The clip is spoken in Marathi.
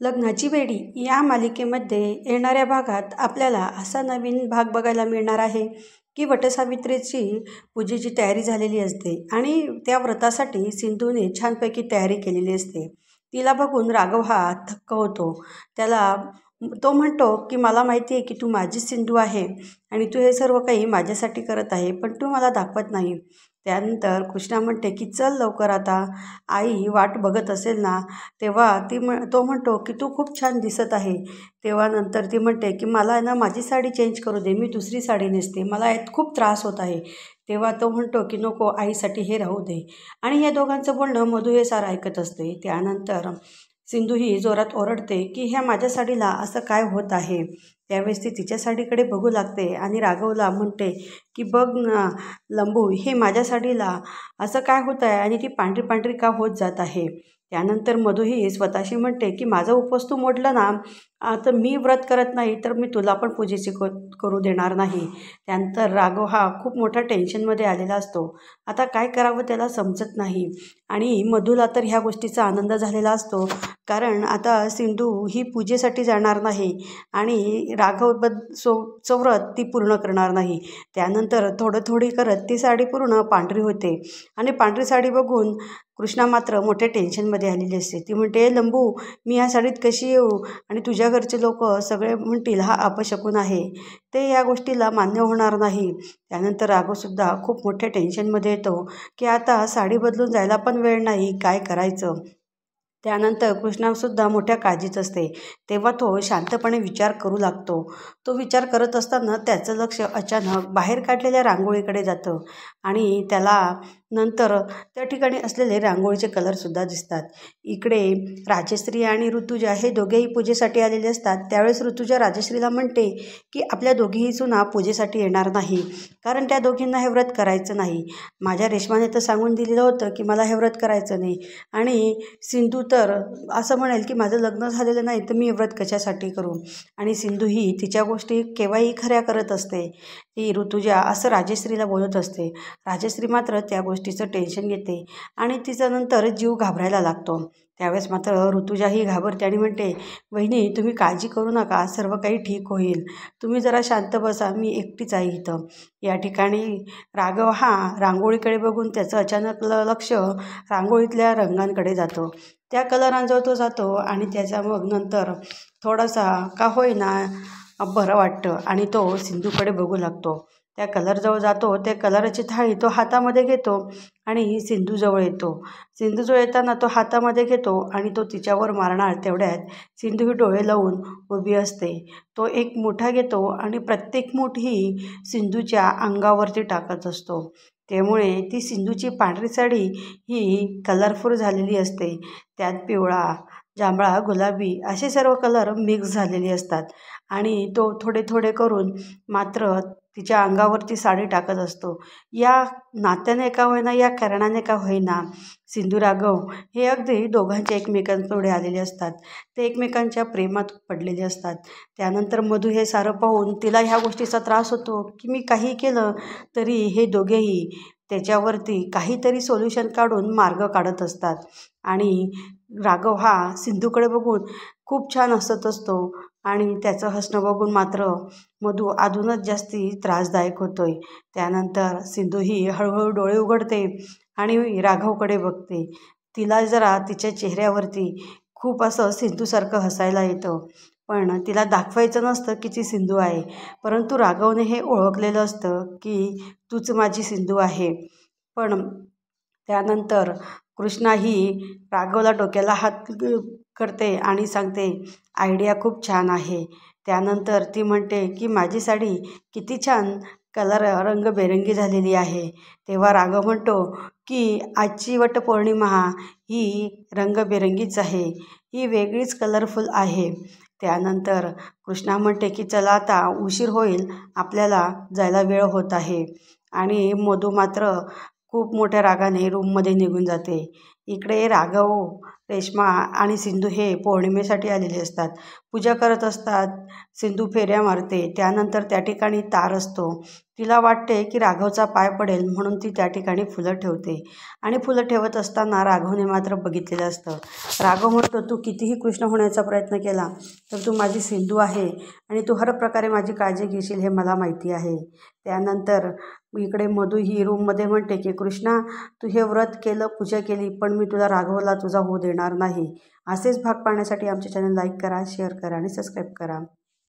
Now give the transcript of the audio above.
लग्नाची बेडी या मालिकेमध्ये येणाऱ्या भागात आपल्याला असा नवीन भाग बघायला मिळणार आहे की वटसावित्रीची पूजेची तयारी झालेली असते आणि त्या व्रतासाठी सिंधूने छानपैकी तयारी केलेली असते. तिला बघून राघव हा थक्क होतो. तो म्हणतो की मला माहिती आहे की तू माझीच सिंधू आहे आणि तू हे सर्व काही माझ्यासाठी करत आहे, पण तू मला दाखवत नाही. त्यानंतर कृष्णा म्हणते की चल लवकर, आता आई वाट बघत असेल ना. तेव्हा तो म्हणतो की तू खूप छान दिसत आहे. तेव्हा नंतर ती म्हणते की मला ना माझी साडी चेंज करू दे, मी दुसरी साडी नेसते, मला यात खूप त्रास होत आहे. तेव्हा तो म्हणतो की नको, आईसाठी हे राहू दे. आणि या दोघांचं बोलणं मधू हे सारं ऐकत असते. त्यानंतर सिंधू ही जोरात ओरडते की ह्या माझ्या साडीला असं काय होत आहे. त्यावेळेस ती तिच्या साडीकडे बघू लागते आणि राघवला म्हणते की बघ ना लंबू, हे माझ्या साडीला असं काय होत आहे आणि ती पांढरी पांढरी का होत जात आहे. त्यानंतर मधूही स्वतःशी म्हणते की माझा उपवास तू मोडला ना, तर मी व्रत करत नाही तर मी तुला पण पूजेची करू देणार नाही. त्यानंतर राघव हा खूप मोठ्या टेन्शनमध्ये आलेला असतो. आता काय करावं त्याला समजत नाही. आणि मधूला तर ह्या गोष्टीचा आनंद झालेला असतो, कारण आता सिंधू ही पूजेसाठी जाणार नाही आणि व्रत ती पूर्ण करणार नाही. त्यानंतर थोडी करत ती साडी पूर्ण पांढरी होते आणि पांढरी साडी बघून कृष्णा मात्र मोठ्या टेन्शनमध्ये आलेली असते. ती म्हणते लंबू, मी या साडीत कशी येऊ आणि तुझ्या घरचे लोक सगळे म्हणतील हा अपशकुन आहे, ते या गोष्टीला मान्य होणार नाही. त्यानंतर राघवसुद्धा खूप मोठ्या टेन्शनमध्ये येतो की आता साडी बदलून जायला पण वेळ नाही, काय करायचं. त्यानंतर कृष्णासुद्धा मोठ्या काळजीत असते. तेव्हा तो शांतपणे विचार करू लागतो. तो विचार करत असताना त्याचं लक्ष अचानक बाहेर काढलेल्या रांगोळीकडे जातं आणि त्याला नंतर त्या ठिकाणी असलेले रांगोळीचे कलरसुद्धा दिसतात. इकडे राजश्री आणि ऋतुजा हे दोघेही पूजेसाठी आलेले असतात. त्यावेळेस ऋतुजा राजश्रीला म्हणते की आपल्या दोघीही सुना पूजेसाठी येणार नाही, कारण त्या दोघींना हे व्रत करायचं नाही. माझ्या रेशमाने तर सांगून दिलेलं होतं की मला हे व्रत करायचं नाही, आणि सिंधू तर असं म्हणेल की माझं लग्न झालेलं नाही तर मी व्रत कशासाठी करू. आणि सिंधू ही तिच्या गोष्टी केव्हाही खऱ्या करत असते. ती ऋतुजा असं राजश्रीला बोलत असते. राजश्री मात्र त्या गोष्टीचं टेन्शन घेते आणि तिचा नंतर जीव घाबरायला लागतो. त्यावेळेस मात्र ऋतुजा ही घाबरते आणि म्हणते, वहिनी तुम्ही काळजी करू नका, सर्व काही ठीक होईल, तुम्ही जरा शांत बसा, मी एकटीच आहे इथं. या ठिकाणी राघव हा रांगोळीकडे बघून त्याचं अचानक लक्ष रांगोळीतल्या रंगांकडे जातो. त्या कलरांजवळ तो जातो आणि त्याच्या मग नंतर थोडासा का होईना बरं वाटतं आणि तो सिंधूकडे बघू लागतो. त्या कलरजवळ जातो, त्या कलरची थाळी तो हातामध्ये घेतो आणि सिंधूजवळ येतो. सिंधूजवळ येताना तो हातामध्ये घेतो आणि तो तिच्यावर मारणार, तेवढ्यात सिंधू ही डोळे लावून उभी असते. तो एक मुठा घेतो आणि प्रत्येक मूठ ही सिंधूच्या अंगावरती टाकत असतो. त्यामुळे ती सिंधूची पांढरी साडी ही कलरफुल झालेली असते. त्यात पिवळा, जांभळा, गुलाबी असे सर्व कलर मिक्स झालेले असतात आणि तो थोडे करून मात्र तिच्या अंगावरती साडी टाकत असतो. या नात्याने का होईना, या कारणाने का होईना, सिंधू राघव हे अगदी दोघांच्या एकमेकांपुढे आलेले असतात. ते एकमेकांच्या प्रेमात पडलेले असतात. त्यानंतर मधू हे सारं पाहून तिला ह्या गोष्टीचा त्रास होतो की मी काही केलं तरी हे दोघेही त्याच्यावरती काहीतरी सोल्युशन काढून मार्ग काढत असतात. आणि राघव हा सिंधूकडे बघून खूप छान हसत असतो आणि त्याचं हसणं बघून मात्र मधू अजूनच जास्ती त्रासदायक होतोय. त्यानंतर सिंधू ही हळूहळू डोळे उघडते आणि राघवकडे बघते. तिला जरा तिच्या चेहऱ्यावरती खूप असं सिंधूसारखं हसायला येतं, पण तिला दाखवायचं नसतं की ती सिंधू आहे. परंतु राघवने हे ओळखलेलं असतं की तूच माझी सिंधू आहे. पण त्यानंतर कृष्णा ही राघवला डोक्याला हात करते आणि सांगते, आयडिया खूप छान आहे. त्यानंतर ती म्हणते की माझी साडी किती छान रंगबेरंगी झालेली आहे. तेव्हा राघव म्हणतो की आजची वटपौर्णिमा ही रंगबेरंगीच आहे, ही वेगळीच कलरफुल आहे. त्यानंतर कृष्णा म्हणते की चला आता उशीर होईल, आपल्याला जायला वेळ होत आहे. आणि मधू मात्र खूप मोठ्या रागाने रूममध्ये निघून जाते. इकडे राघव, रेश्मा आणि सिंधू हे पौर्णिमेसाठी आलेले असतात. पूजा करत असतात. सिंधू फेऱ्या मारते. त्यानंतर त्या ठिकाणी तार असतो. तिला वाटते की राघवचा पाय पडेल म्हणून ती त्या ठिकाणी फुलं ठेवते आणि फुलं ठेवत असताना राघवने मात्र बघितलेलं असतं. राघव म्हणतो, तू कितीही कृष्ण होण्याचा प्रयत्न केला तर तू माझी सिंधू आहे आणि तू हर प्रकारे माझी काळजी घेशील हे मला माहिती आहे. त्यानंतर इकडे मधू ही रूममध्ये म्हणते की कृष्णा, तू हे व्रत केलं, पूजा केली, पण मी तुला राघवला तुझा होऊ देणार नाही. असेच भाग पाहण्यासाठी आमचे चॅनल लाईक करा, शेअर करा आणि सबस्क्राईब करा.